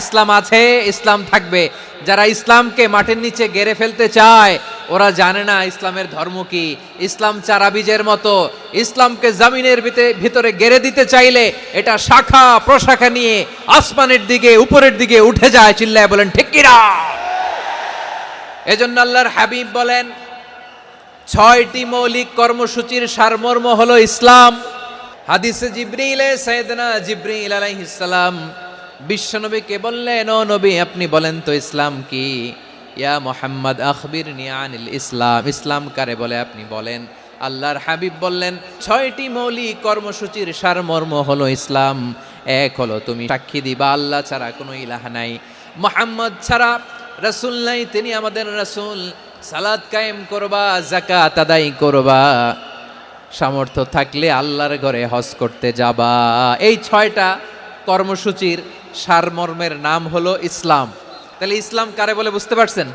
ইসলাম আছে, ইসলাম থাকবে। যারা ইসলামকে মাটির নিচে গেড়ে ফেলতে চায় ওরা জানে না ইসলামের ধর্ম কি। ইসলাম চারা বীজের মতো, ইসলামকে জমিনের ভিতরে গেড়ে দিতে চাইলে এটা শাখা প্রশাখা নিয়ে আসমানের দিকে উপরের দিকে উঠে যায়। চিল্লায় বলেন ঠিক কিনা? এজন্য আল্লাহর হাবিব বলেন 6টি মৌলিক কর্মসূচির সারমর্ম হলো ইসলাম। হাদিসে জিবরিলে সাইয়েদনা জিবরিল আলাইহিস সালাম বিশ্বনবীকে বললেন, ও নবী আপনি বলেন তো ইসলাম কি? ইয়া মুহাম্মদ আখবিরনি আনিল ইসলাম, ইসলাম কারে বলে আপনি বলেন। আল্লাহর হাবিব বললেন 6টি মৌলিক কর্মসূচির সারমর্ম হলো ইসলাম। এক হলো তুমি সাক্ষী দিবা আল্লাহ ছাড়া কোনো ইলাহ নাই, মুহাম্মদ ছাড়া রাসূল নাই, তিনি আমাদের রাসূল। সালাত কায়েম করবা, যাকাত আদায় করবা, সামর্থ্য থাকলে আল্লাহর ঘরে হজ করতে যাবা। এই 6টা কর্মসূচির সারমর্মের নাম হলো ইসলাম। তাহলে ইসলাম কারে বলে বুঝতে পারছেন?